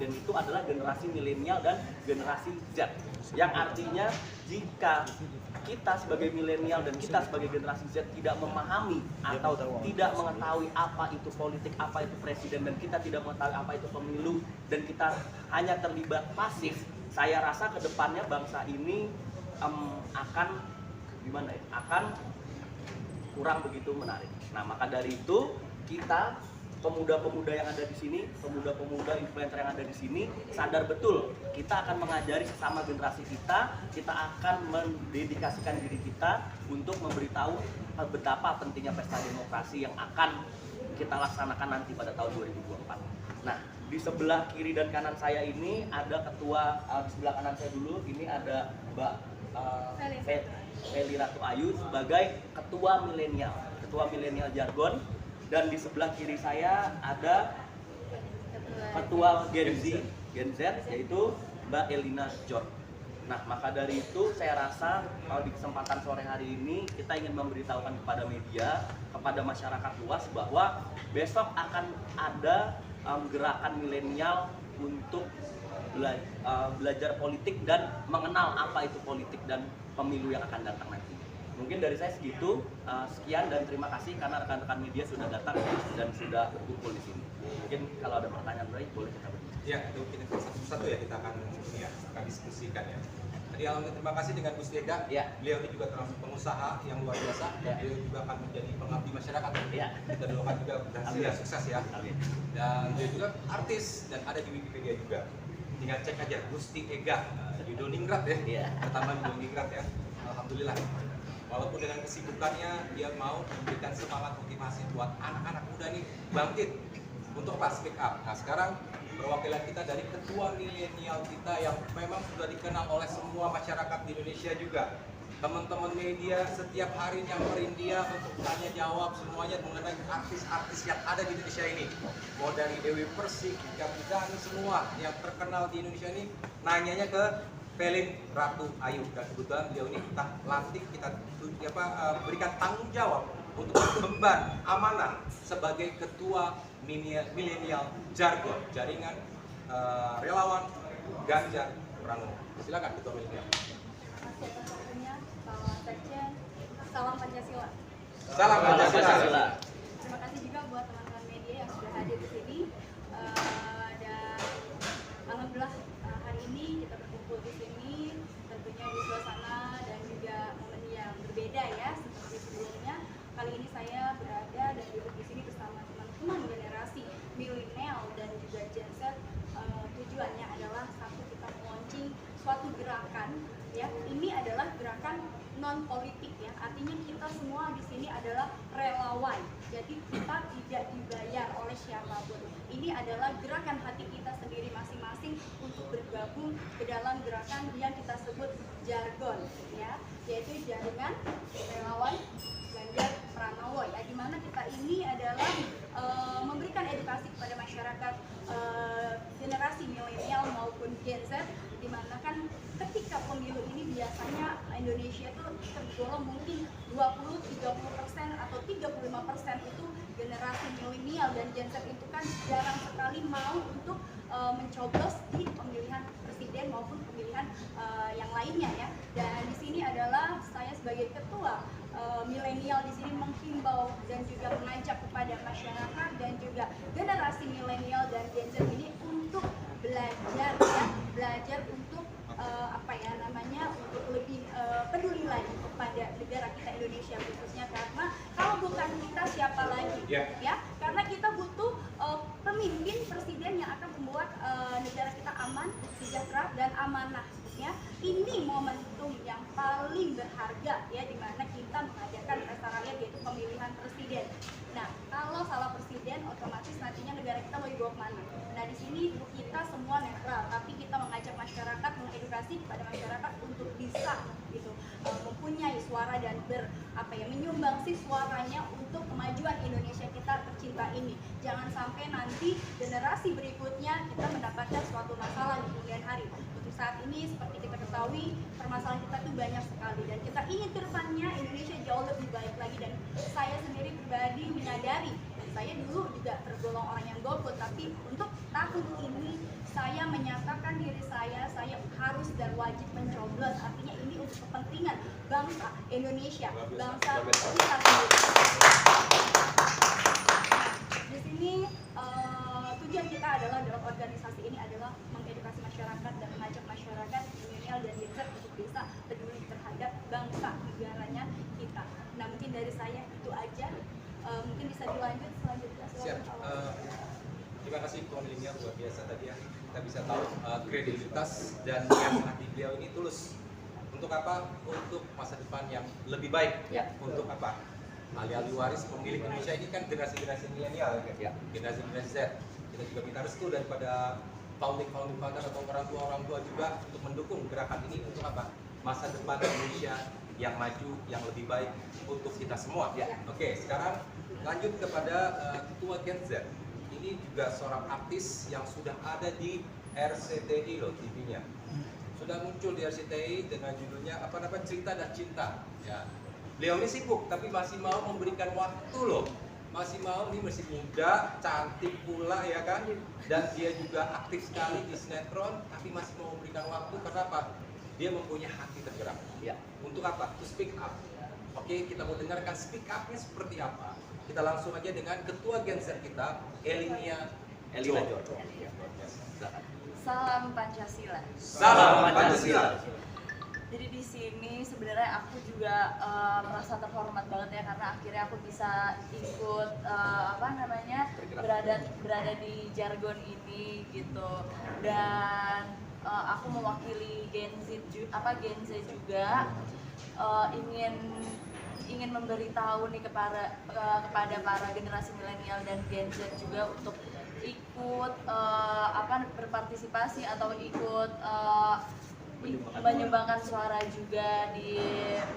presiden itu adalah generasi milenial dan generasi Z. Yang artinya jika kita sebagai milenial dan kita sebagai generasi Z tidak memahami atau tidak mengetahui apa itu politik, apa itu presiden, dan kita tidak mengetahui apa itu pemilu, dan kita hanya terlibat pasif, saya rasa kedepannya bangsa ini akan gimana ya? Akan kurang begitu menarik. Nah, maka dari itu kita pemuda-pemuda yang ada di sini, pemuda-pemuda influencer yang ada di sini sadar betul kita akan mengajari sesama generasi kita akan mendedikasikan diri kita untuk memberitahu betapa pentingnya pesta demokrasi yang akan kita laksanakan nanti pada tahun 2024. Nah, di sebelah kiri dan kanan saya ini ada ketua, di sebelah kanan saya dulu ini ada Mbak Feli Ratu Ayu sebagai ketua milenial jargon. Dan di sebelah kiri saya ada ketua Gen Z yaitu Mbak Elina John. Nah, maka dari itu saya rasa di kesempatan sore hari ini kita ingin memberitahukan kepada media, kepada masyarakat luas bahwa besok akan ada gerakan milenial untuk belajar politik dan mengenal apa itu politik dan pemilu yang akan datang nanti. Mungkin dari saya segitu, sekian dan terima kasih karena rekan-rekan media sudah datang dan sudah berkumpul di sini. Mungkin kalau ada pertanyaan baik boleh kita berdiskusi. Ya, itu satu-satu ya kita akan diskusikan ya. Tadi terima kasih dengan Gus Ega. Ya. Beliau ini juga termasuk pengusaha yang luar biasa. Ya. Beliau juga akan menjadi pengabdi masyarakat. Ya. Kita doakan juga berhasil ya, sukses ya. Amin. Dan beliau juga artis dan ada di Wikipedia juga. Tinggal cek aja Gusti Ega di Doningrat ya. Ya. Pertama di Doningrat ya. Alhamdulillah. Walaupun dengan kesibukannya dia mau memberikan semangat motivasi buat anak-anak muda nih bangkit untuk speak up. Nah, sekarang perwakilan kita dari ketua milenial kita yang memang sudah dikenal oleh semua masyarakat di Indonesia juga. Teman-teman media setiap hari nyamperin dia untuk tanya jawab semuanya mengenai artis-artis yang ada di Indonesia ini. Mau dari Dewi Persik, Ika Bidani, semua yang terkenal di Indonesia ini nanyanya ke Feli Ratu Ayu, dan kebetulan beliau ini kita lantik, kita berikan tanggung jawab untuk beban amanah sebagai ketua milenial jargon jaringan relawan Ganjar Pranowo. Silakan ketua milenial. Salam Pancasila. Salam Pancasila. Terima kasih juga buat teman-teman media yang sudah hadir di sini. Dan alhamdulillah hari ini kita berkumpul di sini tentunya di suasana dan juga momen yang berbeda ya seperti sebelumnya. Kali ini saya berada dan duduk di sini bersama teman-teman generasi milenial dan juga Gen Z. Tujuannya adalah satu, kita launching suatu gerakan ya. Ini adalah gerakan non politik ya. Artinya kita semua di sini adalah relawan. Jadi kita tidak dibayar oleh siapapun. Ini adalah gerakan hati kita sendiri masing-masing untuk bergabung ke dalam gerakan yang kita sebut jargon ya, yaitu jaringan relawan Ganjar Pranowo ya, dimana kita ini adalah memberikan edukasi kepada masyarakat generasi milenial maupun Gen Z, dimana kan ketika pemilu ini biasanya Indonesia itu tergolong mungkin 20-30% atau 35% itu generasi milenial, dan Gen Z itu kan jarang sekali mau untuk mencoblos di pemilihan presiden maupun pemilihan yang lainnya ya. Dan di sini adalah saya sebagai ketua milenial di sini menghimbau dan juga mengajak kepada masyarakat dan juga generasi milenial dan Gen Z ini untuk belajar ya, belajar untuk untuk lebih peduli lagi kepada negara kita Indonesia khususnya, karena kalau bukan kita siapa lagi ya, karena kita butuh pemimpin presiden yang akan membuat negara kita aman, sejahtera dan amanah ya. Ini momentum yang paling berharga ya, di mana kita mengadakan pesta rakyat yaitu pemilihan presiden. Nah, kalau salah presiden otomatis nantinya negara kita mau dibawa kemana? Nah, di sini kita semua netral, tapi kita mengajak masyarakat, mengedukasi kepada masyarakat untuk bisa gitu mempunyai suara dan menyumbangsi suaranya untuk kemajuan Indonesia kita tercinta ini. Jangan sampai nanti generasi berikutnya kita mendapatkan suatu masalah di kemudian hari. Untuk saat ini seperti kita ketahui permasalahan kita tuh banyak sekali, dan kita ingin ke depannya Indonesia jauh lebih baik lagi. Dan saya sendiri pribadi menyadari, dan saya dulu juga tergolong orang yang golput, tapi untuk tahun ini saya memaksakan diri saya harus dan wajib mencoblos. Artinya ini untuk kepentingan bangsa Indonesia, bangsa kita sendiri. Nah, di sini tujuan kita adalah dalam organisasi ini adalah mengedukasi masyarakat dan mengajak masyarakat milenial dan Gen Z untuk bisa peduli terhadap bangsa negaranya kita. Nah, mungkin dari saya itu aja. Mungkin bisa dilanjut selanjutnya. Siap. Terima kasih Ketua Milenial, luar biasa tadi ya. Kita bisa tahu kredibilitas dan niat hati beliau ini tulus. Untuk apa? Untuk masa depan yang lebih baik. Ya. Untuk apa? Ahli-ahli waris pemilik Indonesia ini kan generasi-generasi milenial ya. Generasi-generasi Z. Kita juga minta restu daripada founding father atau orang tua juga untuk mendukung gerakan ini untuk apa? Masa depan Indonesia yang maju, yang lebih baik untuk kita semua. Ya. Oke, sekarang lanjut kepada Ketua Gen Z. Ini juga seorang artis yang sudah ada di RCTI loh, TV-nya. Sudah muncul di RCTI dengan judulnya apa namanya, Cerita dan Cinta. Ya. Beliau ini sibuk tapi masih mau memberikan waktu loh. Masih mau, ini masih muda, cantik pula ya kan. Dan dia juga aktif sekali di sinetron, tapi masih mau memberikan waktu karena apa? Dia mempunyai hati tergerak. Ya. Untuk apa? To speak up. Oke, kita mau dengarkan speak up-nya seperti apa. Kita langsung aja dengan Ketua Gen Z kita, Elina Joto. Salam Pancasila. Salam Pancasila. Jadi di sini sebenarnya aku juga merasa terhormat banget ya karena akhirnya aku bisa ikut berada di jargon ini gitu. Dan aku mewakili Gen Z juga ingin memberitahu nih kepada para generasi milenial dan Gen Z juga untuk ikut berpartisipasi atau ikut menyumbangkan suara juga di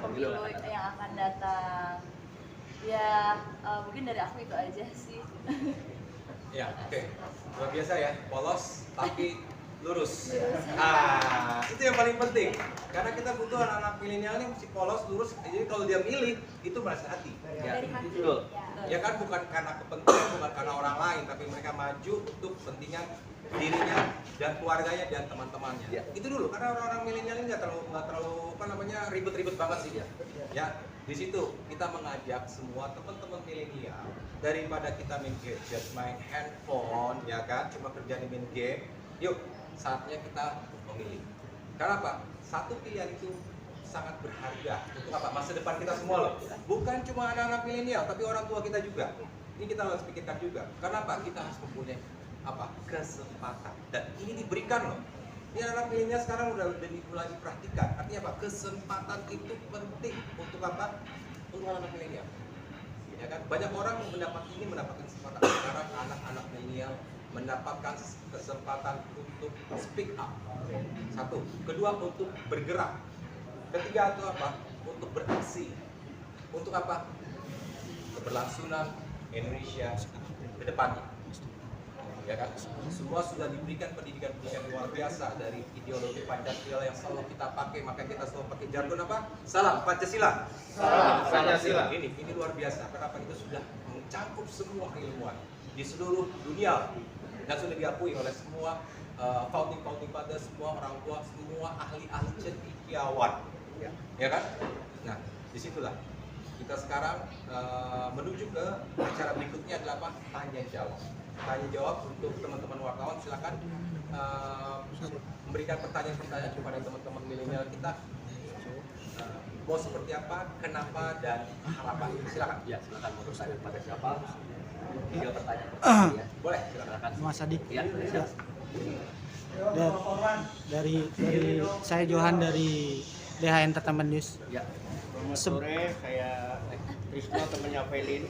pemilu yang akan datang. Ya mungkin dari aku itu aja sih. Ya, oke. Luar biasa ya, polos tapi lurus. Itu yang paling penting. Karena kita butuh anak-anak milenial ini mesti polos, lurus. Jadi kalau dia milih itu merasa hati. Ya, betul. Ya kan, bukan karena kepentingan, bukan karena orang lain, tapi mereka maju untuk kepentingan dirinya dan keluarganya dan teman-temannya. Ya. Itu dulu. Karena orang-orang milenial ini nggak terlalu ribet-ribet banget sih ya. Ya, di situ kita mengajak semua teman-teman milenial, daripada kita main gadget, main handphone, ya kan, cuma kerjaan main game. Yuk, saatnya kita memilih. Karena apa? Satu pilihan itu sangat berharga untuk apa? Masa depan kita semua loh. Bukan cuma anak-anak milenial, tapi orang tua kita juga. Ini kita harus pikirkan juga. Karena apa? Kita harus mempunyai apa? Kesempatan. Dan ini diberikan loh. Ini anak milenial sekarang udah mulai diperhatikan. Artinya apa? Kesempatan itu penting untuk apa? Untuk anak milenial. Ya kan? Banyak orang mendapatkan kesempatan. Sekarang anak-anak milenial mendapatkan kesempatan untuk speak up. Satu. Kedua, untuk bergerak. Ketiga itu apa? Untuk beraksi. Untuk apa? Keberlangsungan Indonesia ke depannya. Ya kan? Semua sudah diberikan pendidikan-pendidikan luar biasa dari ideologi Pancasila yang selalu kita pakai, maka kita selalu pakai jargon apa? Salam Pancasila. Salam Pancasila. Ini luar biasa. Kenapa? Itu sudah mencakup semua ilmuwan di seluruh dunia dan sudah diakui oleh semua founding father, semua orang tua, semua ahli-ahli cendekiawan. Ya kan? Nah, disitulah kita sekarang menuju ke acara berikutnya adalah apa? Tanya jawab. Tanya jawab untuk teman-teman wartawan, silakan memberikan pertanyaan-pertanyaan kepada teman-teman milenial kita. Mau seperti apa, kenapa, dan harapan. Silakan. Ya, silakan mau bertanya pada siapa? Tiga pertanyaan. Ya. Boleh, silakan. Mas Adi. Ya, ya. Dari saya Johan dari DH Entertainment News. Ya. Selamat sore, saya Trisno, temannya Felin.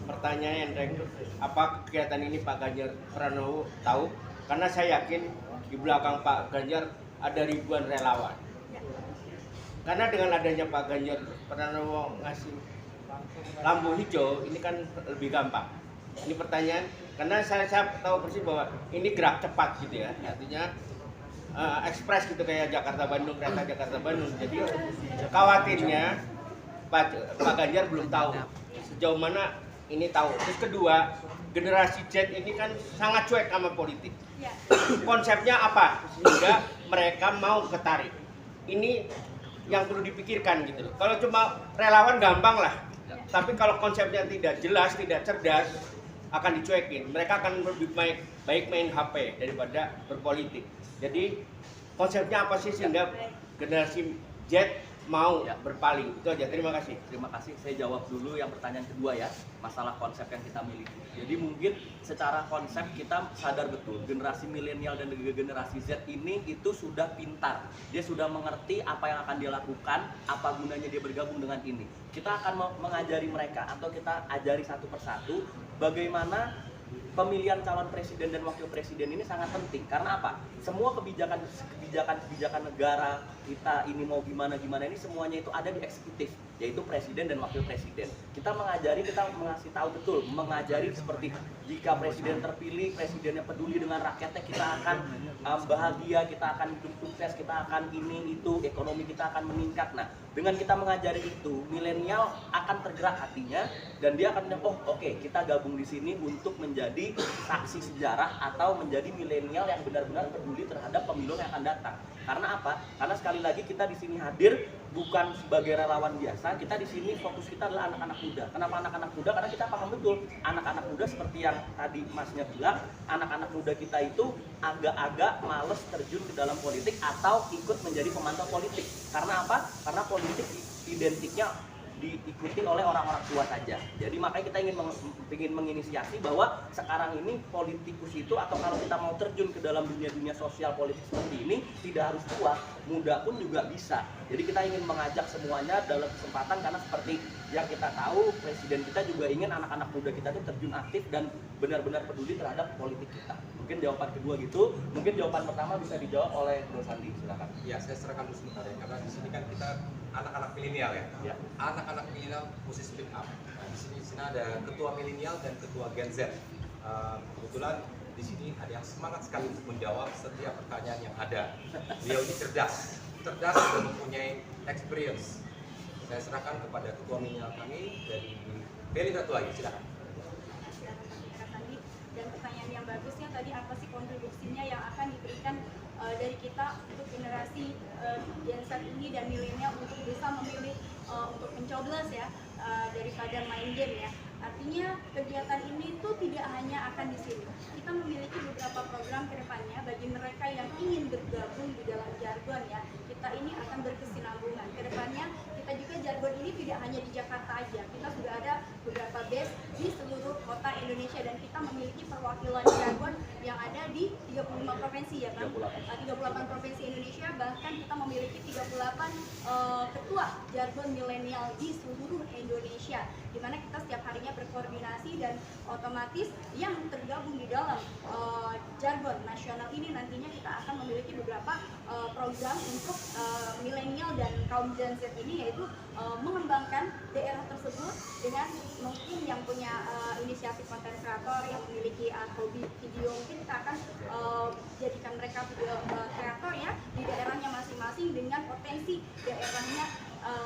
Pertanyaan yang apa kegiatan ini Pak Ganjar Pranowo tahu? Karena saya yakin di belakang Pak Ganjar ada ribuan relawan. Karena dengan adanya Pak Ganjar Pranowo ngasih lampu hijau, ini kan lebih gampang. Ini pertanyaan, karena saya tahu persis bahwa ini gerak cepat gitu ya, artinya ekspres gitu kayak Jakarta-Bandung, kereta Jakarta-Bandung. Jadi khawatirnya Pak Ganjar belum tahu sejauh mana ini tahu. Terus kedua, generasi Z ini kan sangat cuek sama politik. Ya. Konsepnya apa sehingga mereka mau ketarik? Ini yang perlu dipikirkan gitu loh. Kalau cuma relawan gampang lah. Tapi kalau konsepnya tidak jelas, tidak cerdas, akan dicuekin. Mereka akan lebih baik main HP daripada berpolitik. Jadi konsepnya apa sih sehingga generasi Z mau berpaling? Itu aja. Terima kasih. Terima kasih. Saya jawab dulu yang pertanyaan kedua ya, masalah konsep yang kita miliki. Jadi mungkin secara konsep kita sadar betul generasi milenial dan generasi Z ini itu sudah pintar. Dia sudah mengerti apa yang akan dia lakukan, apa gunanya dia bergabung dengan ini. Kita akan mengajari mereka atau kita ajari satu persatu bagaimana pemilihan calon presiden dan wakil presiden ini sangat penting. Karena apa? Semua kebijakan negara kita ini mau gimana ini semuanya itu ada di eksekutif, yaitu presiden dan wakil presiden. Kita mengasih tahu betul, mengajari seperti jika presiden terpilih, presidennya peduli dengan rakyatnya, kita akan bahagia, kita akan hidup sukses, kita akan ini itu, ekonomi kita akan meningkat. Nah, dengan kita mengajari itu, milenial akan tergerak hatinya dan dia akan bilang, oh oke, kita gabung di sini untuk menjadi saksi sejarah atau menjadi milenial yang benar-benar peduli terhadap pemilu yang akan datang. Karena apa? Karena sekali lagi kita di sini hadir bukan sebagai relawan biasa, kita di sini fokus kita adalah anak-anak muda. Kenapa anak-anak muda? Karena kita paham betul anak-anak muda seperti yang tadi Masnya bilang, anak-anak muda kita itu agak-agak males terjun ke dalam politik atau ikut menjadi pemantau politik. Karena apa? Karena politik identiknya diikuti oleh orang-orang tua saja. Jadi makanya kita ingin menginisiasi bahwa sekarang ini politikus itu atau kalau kita mau terjun ke dalam dunia sosial politik seperti ini tidak harus tua, muda pun juga bisa. Jadi kita ingin mengajak semuanya dalam kesempatan karena seperti yang kita tahu presiden kita juga ingin anak-anak muda kita itu terjun aktif dan benar-benar peduli terhadap politik kita. Mungkin jawaban kedua gitu, mungkin jawaban pertama bisa dijawab oleh Bro Sandi, silakan. Ya, saya serahkan dulu sebentar ya, karena di sini kan kita anak-anak milenial ya. Anak-anak milenial mesti speak up. Nah, di sini ada ketua milenial dan ketua Gen Z. Kebetulan di sini ada yang semangat sekali untuk menjawab setiap pertanyaan yang ada. Beliau ini cerdas dan mempunyai experience. Saya serahkan kepada ketua milenial kami dari Beli Ratuai, silakan. Dan pertanyaan yang bagusnya tadi, apa sih kontribusinya yang akan diberikan dari kita untuk generasi Gen Z ini dan milenial untuk bisa memilih untuk mencoblos ya daripada main game ya. Artinya kegiatan ini tuh tidak hanya akan di sini. Kita memiliki beberapa program ke depannya bagi mereka yang ingin bergabung di dalam jargon ya. Kita ini akan berkesinambungan. Ke depannya kita juga jargon ini tidak hanya di Jakarta aja. Kita sudah ada beberapa base di seluruh kota Indonesia dan kita memiliki perwakilan jargon yang ada di 35 provinsi ya Bang. 38 provinsi Indonesia, bahkan kita memiliki 38 ketua jargon milenial di seluruh Indonesia, di mana kita setiap harinya berkoordinasi dan otomatis yang tergabung di dalam jargon nasional ini nantinya kita akan memiliki beberapa program untuk milenial dan kaum Gen Z ini, yaitu mengembangkan daerah tersebut dengan mungkin yang punya inisiatif konten kreator yang memiliki hobi video, mungkin kita akan jadikan mereka video kreator ya di daerahnya masing-masing dengan potensi daerahnya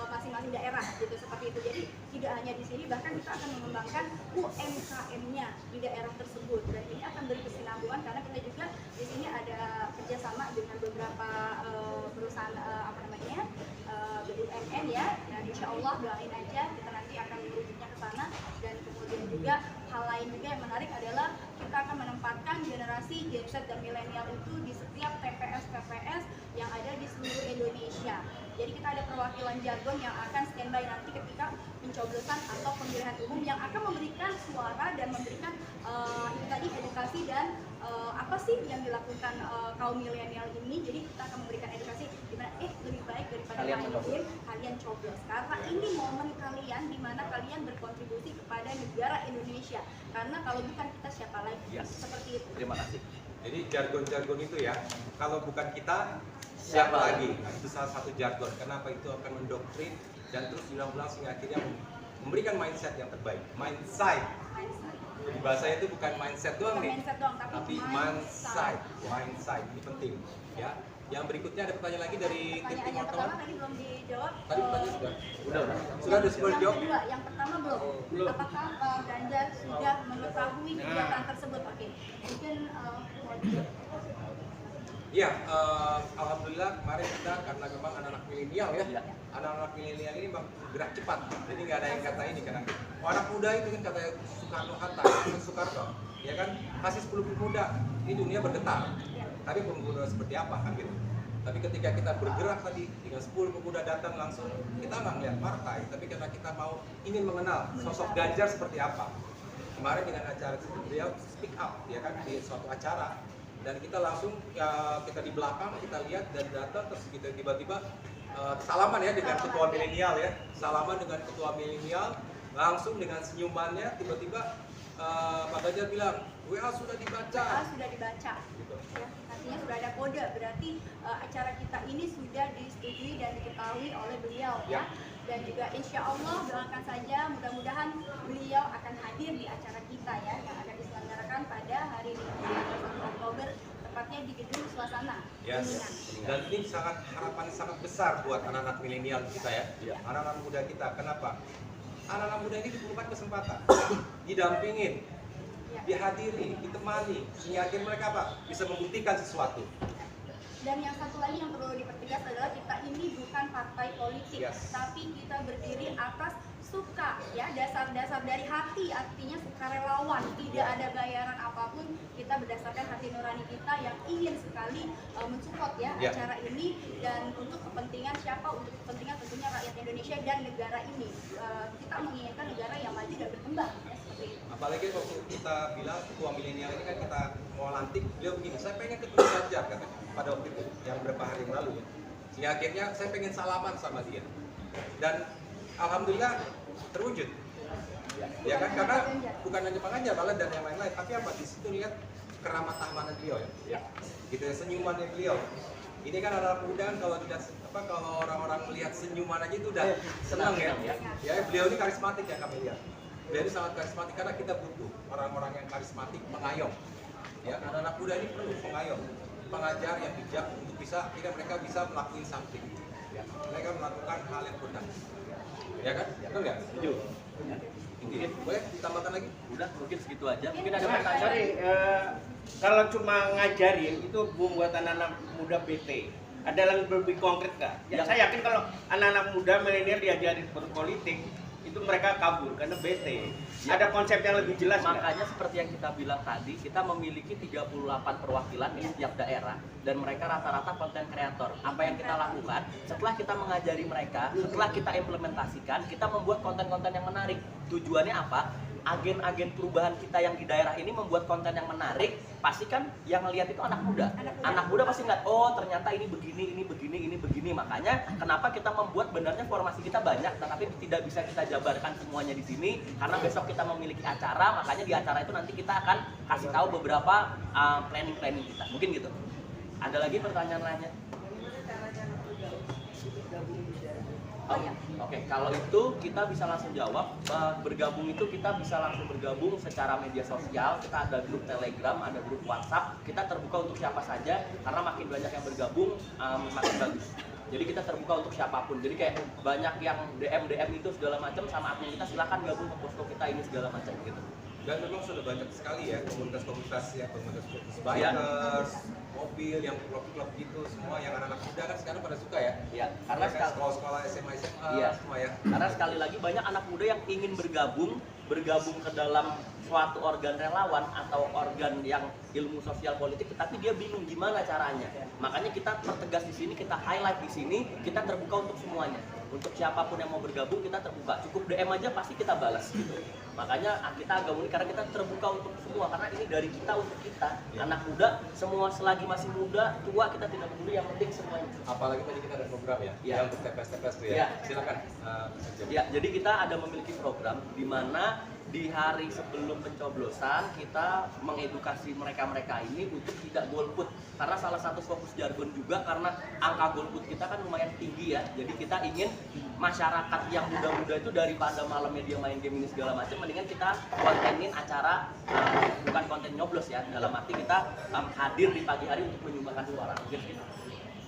masing-masing daerah gitu, seperti itu. Jadi tidak hanya di sini, bahkan kita akan mengembangkan UMKM-nya di daerah tersebut dan ini akan berkesinambungan karena kita juga di sini ada kerjasama dengan beberapa perusahaan BUMN ya. Dan insya Allah doain aja kita nanti akan merujuknya ke sana. Dan kemudian juga hal lain juga yang menarik adalah kita akan menempatkan generasi Gen Z dan milenial itu di setiap TPS yang ada di seluruh Indonesia. Jadi kita ada perwakilan jargon yang akan standby nanti ketika pencoblosan atau pemilihan umum yang akan memberikan suara dan memberikan itu tadi edukasi dan apa sih yang dilakukan kaum milenial ini. Jadi kita akan memberikan edukasi gimana lebih baik daripada main game, kalian coblos karena ini momen kalian di mana kalian berkontribusi kepada negara Indonesia. Karena kalau bukan kita siapa lagi? Seperti itu. Terima kasih. Jadi jargon-jargon itu ya, kalau bukan kita siapa lagi? Nah, itu salah satu jargon. Kenapa itu akan mendoktrin dan terus diulang-ulang sehingga akhirnya memberikan mindset yang terbaik. Mindset. Jadi bahasanya itu bukan mindset doang nih, mindset doang, tapi mindset ini penting ya. Yang berikutnya ada pertanyaan lagi dari tim Pertanyaan yang wartawan. pertama tadi belum dijawab. Tadi pertanyaan sudah. Udah. Sudah ada sebuah Yang jawab. kedua, yang pertama belum. Belum. Apakah Pak Ganjar sudah mengetahui kegiatan tersebut? Oke, mungkin mau dijawab. Iya, alhamdulillah kemarin kita karena memang anak-anak milenial ya, Iya. anak-anak milenial ini memang gerak cepat, jadi nggak ada yang kata ini karena anak muda itu kan kata Soekarno Hatta, Soekarno, ya kan kasih 10 pemuda, ini dunia bergetar, tapi pemuda seperti apa kan gitu. Tapi ketika kita bergerak tadi dengan 10 pemuda datang langsung, kita nggak melihat partai, tapi karena kita mau ingin mengenal sosok Ganjar seperti apa. Kemarin dengan acara beliau speak up, ya kan di suatu acara. Dan kita langsung kita di belakang kita lihat dan datang terus kita tiba-tiba salaman ya dengan ketua milenial ya, salaman dengan ketua milenial langsung dengan senyumannya tiba-tiba Pak Ganjar bilang WA sudah dibaca. WA sudah dibaca. Gitu. Ya, artinya sudah ada kode, berarti acara kita ini sudah disetujui dan diketahui oleh beliau ya. Dan juga insya Allah doakan saja mudah-mudahan beliau akan hadir di acara kita ya yang akan diselenggarakan pada hari Minggu 1 Oktober tepatnya di gedung Suasana Kuningan. Dan ini harapan sangat besar buat anak-anak milenial kita ya, anak-anak muda kita. Kenapa? Anak-anak muda ini diberikan kesempatan, didampingin, dihadiri, ditemani, sehingga akhirnya mereka apa? Bisa membuktikan sesuatu. Dan yang satu lagi yang perlu dipertegas adalah kita ini bukan partai politik, tapi kita berdiri atas suka ya, dasar-dasar dari hati, artinya sukarelawan, tidak ada bayaran apapun, kita berdasarkan hati nurani kita yang ingin sekali mensupport ya acara ini dan untuk kepentingan siapa, untuk kepentingan tentunya rakyat Indonesia dan negara ini. Kita menginginkan negara yang maju dan berkembang ya, seperti itu. Apalagi waktu kita bilang ketua milenial ini kan kita mau lantik, beliau begini, saya pengen ketemu Ganjar katanya pada waktu itu yang beberapa hari yang lalu ya. Sehingga akhirnya saya pengen salaman sama dia dan alhamdulillah terwujud ya kan, karena bukan hanya Pak Ganjar malah dan yang lain-lain, tapi apa di situ lihat keramat tahmanan beliau ya, gitu ya, senyumannya beliau. Ini kan anak muda kan kalau tidak kalau orang-orang melihat senyuman aja itu udah senang ya. Ya beliau ini karismatik ya kami lihat. Beliau ini sangat karismatik karena kita butuh orang-orang yang karismatik, pengayom. Ya, anak-anak muda ini perlu pengayom, pengajar yang bijak untuk bisa akhirnya mereka bisa melakukan something. Ya, mereka melakukan hal yang benar. Ya kan? Betul nggak? Setuju. Mungkin boleh ditambahkan lagi? Udah, mungkin segitu aja. Mungkin ada Nah, pertanyaan. sorry, kalau cuma ngajarin itu membuat anak-anak muda bete. Ada yang lebih konkret nggak? Ya, saya yakin kalau anak-anak muda milenial diajarin berpolitik itu mereka kabur karena bete. Ada konsep yang lebih jelas nggak? Makanya seperti yang kita bilang tadi, kita memiliki 38 perwakilan di setiap daerah dan mereka rata-rata konten kreator. Apa yang kita lakukan setelah kita mengajari mereka, setelah kita implementasikan, kita membuat konten-konten yang menarik. Tujuannya apa? Agen-agen perubahan kita yang di daerah ini membuat konten yang menarik, pasti kan yang ngelihat itu anak muda. Anak muda pasti ngeliat, oh ternyata ini begini, ini begini, ini begini. Makanya kenapa kita membuat benarnya formasi kita banyak, tetapi tidak bisa kita jabarkan semuanya di sini karena besok kita memiliki acara, makanya di acara itu nanti kita akan kasih tahu beberapa planning-planning kita. Mungkin gitu. Ada lagi pertanyaan lainnya? Oke, kalau itu kita bisa langsung jawab. Bergabung itu kita bisa langsung bergabung secara media sosial. Kita ada grup Telegram, ada grup WhatsApp. Kita terbuka untuk siapa saja karena makin banyak yang bergabung makin bagus. Jadi kita terbuka untuk siapapun. Jadi kayak banyak yang DM itu segala macam sama admin kita, silakan gabung ke posko kita ini segala macam gitu. Dan memang sudah banyak sekali ya komunitas-komunitas bikers, mobil yang klub-klub gitu, semua yang anak-anak muda kan sekarang pada suka ya. Iya, karena sekolah SMA semua ya. Karena sekali lagi banyak anak muda yang ingin bergabung ke dalam suatu organ relawan atau organ yang ilmu sosial politik, tetapi dia bingung gimana caranya. Makanya kita pertegas di sini, kita highlight di sini, kita terbuka untuk semuanya. Untuk siapapun yang mau bergabung kita terbuka. Cukup DM aja pasti kita balas gitu. Makanya kita agak unik karena kita terbuka untuk semua, karena ini dari kita untuk kita. Anak muda semua selagi masih muda, tua kita tidak peduli, yang penting semuanya. Apalagi tadi kita ada program ya, Ya. yang untuk TPS tuh ya. Ya. Silakan. Ya, jadi kita ada memiliki program di mana di hari sebelum pencoblosan kita mengedukasi mereka-mereka ini untuk tidak golput, karena salah satu fokus jargon juga karena angka golput kita kan lumayan tinggi ya, jadi kita ingin masyarakat yang muda-muda itu daripada malamnya dia main game ini segala macam, mendingan kita kontenin acara, bukan konten nyoblos ya, dalam arti kita hadir di pagi hari untuk menyumbangkan suara. Mungkin gitu.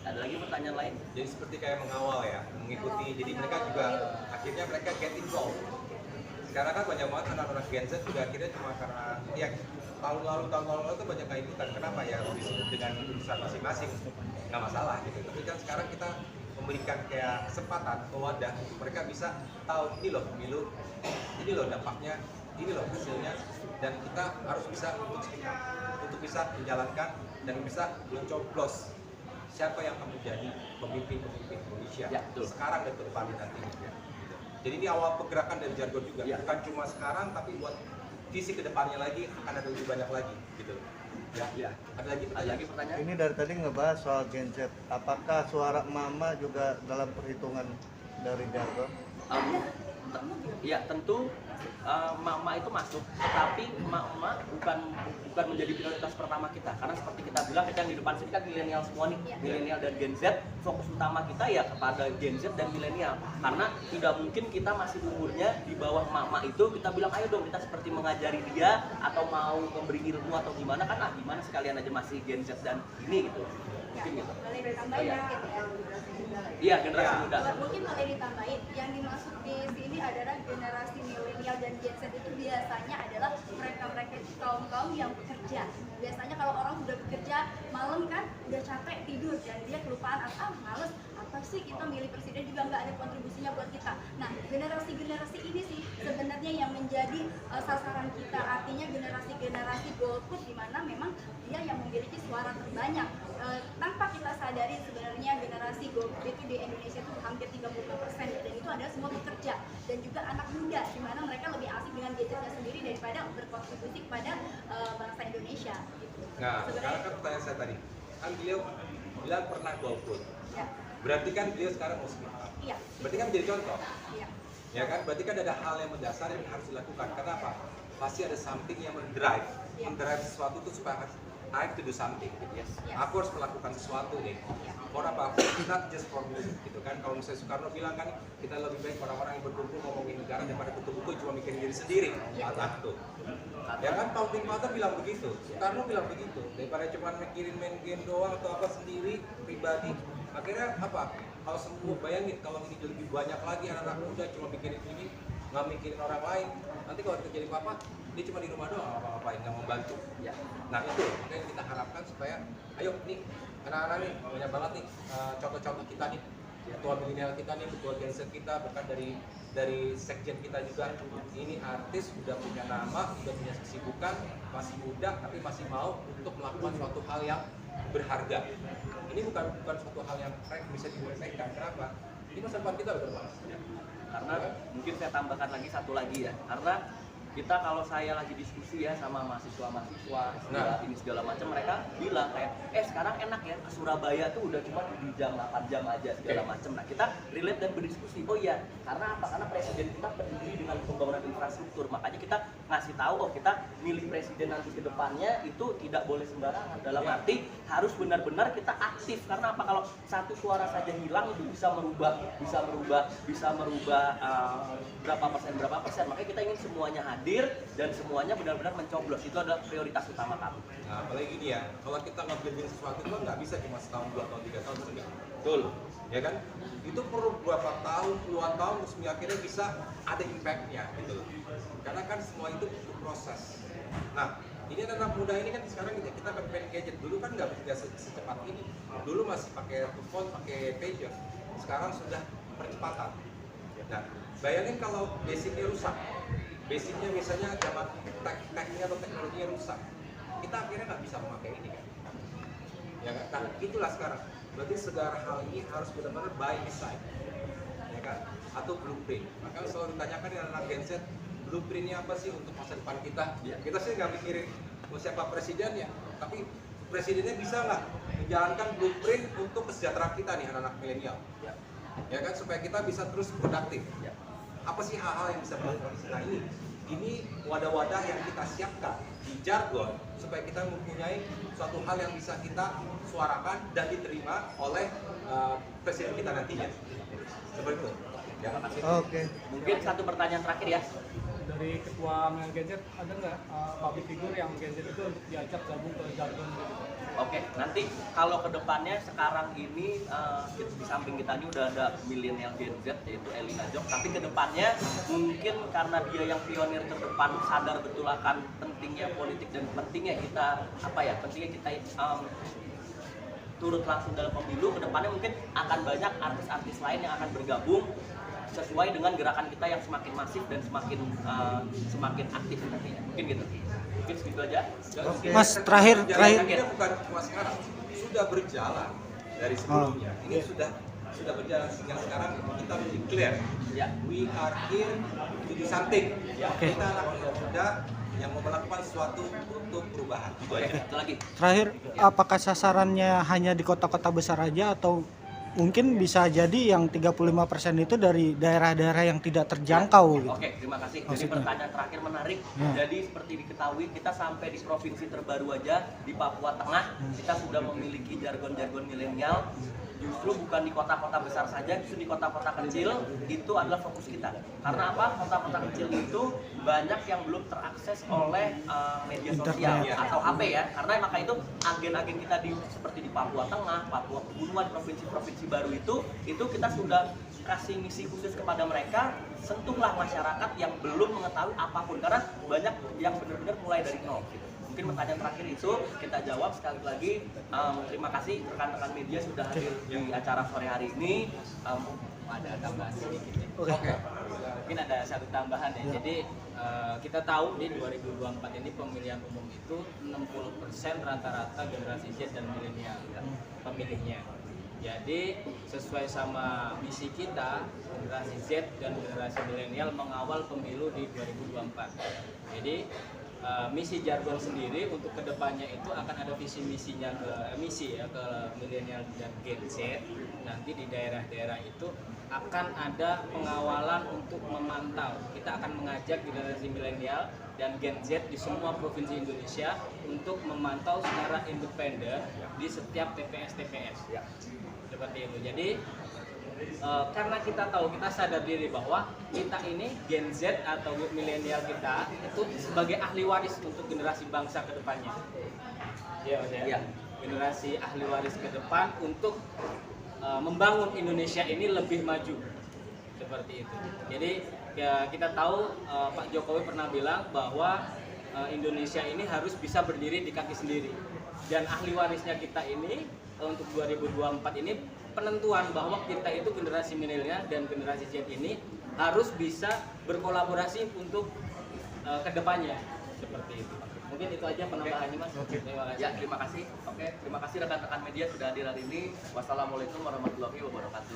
Ada lagi pertanyaan lain? Jadi seperti kayak mengawal ya, mengikuti, jadi mereka juga akhirnya mereka get involved. Sekarang kan banyak banget anak-anak Gen Z juga akhirnya cuma karena ya tahun lalu tuh banyak kayak ikutan. Kenapa ya? Disebut dengan urusan masing-masing, nggak masalah gitu. Tapi kan sekarang kita memberikan kayak kesempatan atau wadah mereka bisa tahu ini loh pemilu, ini loh dampaknya, ini loh hasilnya, dan kita harus bisa untuk speak up, untuk bisa menjalankan dan bisa mencoblos siapa yang akan menjadi pemimpin Indonesia ya, sekarang dan ke depannya nanti. Jadi ini awal pergerakan dari jargon juga, ya. Bukan cuma sekarang tapi buat visi kedepannya lagi akan ada lebih banyak lagi gitu. Ya. Ada lagi pertanyaan? Ini dari tadi ngebahas soal Gen Z. Apakah suara mama juga dalam perhitungan dari jargon? Ya tentu mama itu masuk, tetapi mama bukan menjadi prioritas pertama kita, karena seperti kita bilang kita yang di depan sini kan milenial semua nih, milenial dan Gen Z. Fokus utama kita ya kepada Gen Z dan milenial, karena tidak mungkin kita masih umurnya di bawah mama itu kita bilang ayo dong kita seperti mengajari dia atau mau memberi ilmu atau gimana, kan gimana sekalian aja masih Gen Z dan ini gitu, mungkin gitu. Boleh ditambahin mungkin ya? Iya, generasi muda. Mungkin boleh ditambahin, yang dimaksud di sini adalah generasi milenial dan Gen Z itu biasanya adalah mereka-mereka kaum-kaum yang bekerja. Biasanya kalau orang sudah bekerja malam kan udah capek tidur dan dia kelupaan males, apa sih kita milih presiden juga nggak ada kontribusinya buat kita. Nah, generasi-generasi ini sih sebenarnya yang menjadi sasaran kita, artinya generasi-generasi golput di mana memang dia yang memiliki suara terbanyak. Tanpa kita sadari sebenarnya generasi golput itu di Indonesia itu hampir 30%, dan itu adalah semua bekerja dan juga anak muda, di mana mereka lebih asik dengan gadgetnya sendiri daripada berkontribusi kepada bangsa Indonesia. Gitu. Nah, sekarang kan pertanyaan saya tadi, kan beliau bilang pernah golput. Ya. Berarti kan beliau sekarang mau speak up. Iya. Berarti kan menjadi contoh. Iya. Ya kan? Berarti kan ada hal yang mendasar yang harus dilakukan. Kenapa? Pasti ada something yang mendrive. Mendrive sesuatu itu supaya I have to do something. Yes. Aku harus melakukan sesuatu nih. For apa? Not just for music gitu kan. Kalau misalnya Soekarno bilang kan kita lebih baik orang-orang yang berkumpul ngomongin negara daripada tutup buku cuma mikirin diri sendiri. Tuh. Ya kan Founding Father bilang begitu. Soekarno bilang begitu. Daripada cuma mikirin main game doang atau apa sendiri pribadi. Akhirnya apa? Kalau semua bayangin kalau ini lebih banyak lagi anak-anak muda cuma mikirin ini, nggak mikirin orang lain. Nanti kalau terjadi apa-apa, dia cuma di rumah doang apa-apain, nggak membantu. Ya. Nah itu makanya kita harapkan supaya, ayo nih anak-anak nih banyak banget nih contoh-contoh kita nih, ketua milenial kita nih, ketua Gen Z kita, bahkan dari sekjen kita juga. Ini artis udah punya nama, udah punya kesibukan, masih muda tapi masih mau untuk melakukan suatu hal yang berharga. Ini bukan suatu hal yang bisa diremehkan. Kenapa? Ini masa depan kita loh, Mas. Karena mungkin saya tambahkan lagi satu lagi ya, karena kita kalau saya lagi diskusi ya sama mahasiswa ini segala macam, mereka bilang kayak sekarang enak ya ke Surabaya tuh udah cuma di jam 8 jam aja segala macam. Nah kita relate dan berdiskusi, oh iya karena apa? Karena presiden kita peduli dengan pembangunan infrastruktur, makanya kita ngasih tahu kita milih presiden nanti ke depannya itu tidak boleh sembarangan, dalam arti harus benar-benar kita aktif. Karena apa? Kalau satu suara saja hilang itu bisa merubah berapa persen, makanya kita ingin semuanya hadir dan semuanya benar-benar mencoblos. Itu adalah prioritas utama kami. Nah, apalagi gini ya, kalau kita nge-building sesuatu itu nggak bisa cuma setahun, 2 tahun, 3 tahun, enggak. Betul, ya kan? Itu perlu berapa tahun, puluhan tahun, terus akhirnya bisa ada impact-nya gitu loh. Karena kan semua itu butuh proses. Nah, ini anak muda ini kan sekarang kita main gadget. Dulu kan nggak secepat ini. Dulu masih pakai telepon, pakai pager. Sekarang sudah percepatan. Nah, bayangin kalau basicnya rusak. Basicnya misalnya zaman tekniknya atau teknologinya rusak, kita akhirnya nggak bisa memakai ini kan. Ya kan? Nah, itulah sekarang. Berarti segala hal ini harus benar-benar by design, ya kan? Atau blueprint. Maka selalu ditanyakan dengan anak Gen Z, blueprintnya apa sih untuk masa depan kita? Ya. Kita sih nggak mikirin siapa presidennya, tapi presidennya bisa nggak menjalankan blueprint untuk kesejahteraan kita nih anak-anak milenial, ya kan? Supaya kita bisa terus produktif. Apa sih hal-hal yang bisa dilakukan? Nah ini ini wadah-wadah yang kita siapkan di jargon supaya kita mempunyai suatu hal yang bisa kita suarakan dan diterima oleh presiden kita nantinya. Seperti itu. Ya. Oke. Mungkin satu pertanyaan terakhir ya. Dari ketua Milan Gen Z ada nggak public figure yang Gen Z itu untuk diajak gabung ke jargon gitu? Oke, nanti kalau kedepannya sekarang ini di samping kita ini udah ada milenial Gen Z yaitu Elina Jok, tapi kedepannya mungkin karena dia yang pionir terdepan sadar betul akan pentingnya politik dan pentingnya kita turut langsung dalam pemilu, kedepannya mungkin akan banyak artis-artis lain yang akan bergabung sesuai dengan gerakan kita yang semakin masif dan semakin aktif nantinya. Mungkin gitu. Mungkin segitu aja. Mas, terakhir. Ini bukan cuma sekarang, sudah berjalan dari sebelumnya. Ini sudah berjalan sehingga sekarang kita menjadi clear. Ya. We are here to do something. Oke. Kita anak muda yang mau melakukan sesuatu untuk perubahan. Itu lagi. Terakhir, apakah sasarannya hanya di kota-kota besar aja atau mungkin bisa jadi yang 35% itu dari daerah-daerah yang tidak terjangkau gitu? Oke, terima kasih. Jadi Maksudnya? pertanyaan terakhir menarik. Jadi seperti diketahui kita sampai di provinsi terbaru aja di Papua Tengah kita sudah memiliki jargon-jargon milenial. Justru bukan di kota-kota besar saja, justru di kota-kota kecil itu adalah fokus kita. Karena apa? Kota-kota kecil itu banyak yang belum terakses oleh media sosial atau HP ya. Karena maka itu agen-agen kita seperti di Papua Tengah, Papua Pegunungan, provinsi-provinsi baru itu kita sudah kasih misi khusus kepada mereka, sentuhlah masyarakat yang belum mengetahui apapun. Karena banyak yang benar-benar mulai dari nol. Gitu. Mungkin pertanyaan terakhir itu kita jawab sekali lagi. Terima kasih rekan-rekan media sudah hadir di acara sore hari ini. Ada tambahan sedikit ya. Mungkin ada satu tambahan ya. Jadi kita tahu di 2024 ini pemilihan umum itu 60% rata-rata generasi Z dan milenial pemilihnya. Jadi sesuai sama misi kita, generasi Z dan generasi milenial mengawal pemilu di 2024. Jadi misi jargon sendiri untuk kedepannya itu akan ada visi misinya ke milenial dan Gen Z. Nanti di daerah-daerah itu akan ada pengawalan untuk memantau. Kita akan mengajak generasi milenial dan Gen Z di semua provinsi Indonesia untuk memantau secara independen di setiap TPS-TPS. Seperti itu. Jadi karena kita tahu, kita sadar diri bahwa kita ini Gen Z atau milenial kita itu sebagai ahli waris untuk generasi bangsa ke depannya. Ya. Generasi ahli waris ke depan untuk membangun Indonesia ini lebih maju. Seperti itu. Jadi ya, kita tahu Pak Jokowi pernah bilang bahwa Indonesia ini harus bisa berdiri di kaki sendiri. Dan ahli warisnya kita ini untuk 2024 ini penentuan bahwa kita itu generasi milenial dan generasi Z ini harus bisa berkolaborasi untuk kedepannya seperti itu. Mungkin itu aja penambahannya Mas. Terima kasih. Ya, terima kasih. Oke, terima kasih rekan-rekan media sudah hadir hari ini. Wassalamualaikum warahmatullahi wabarakatuh.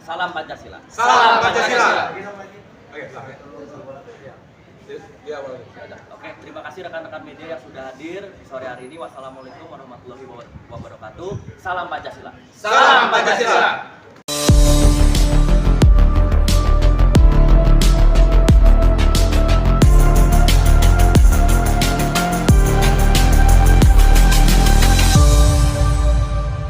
Salam Pancasila. Salam Pancasila. Oke, terima kasih rekan-rekan media yang sudah hadir sore hari ini. Wassalamualaikum warahmatullahi wabarakatuh. Salam Pancasila. Salam Pancasila.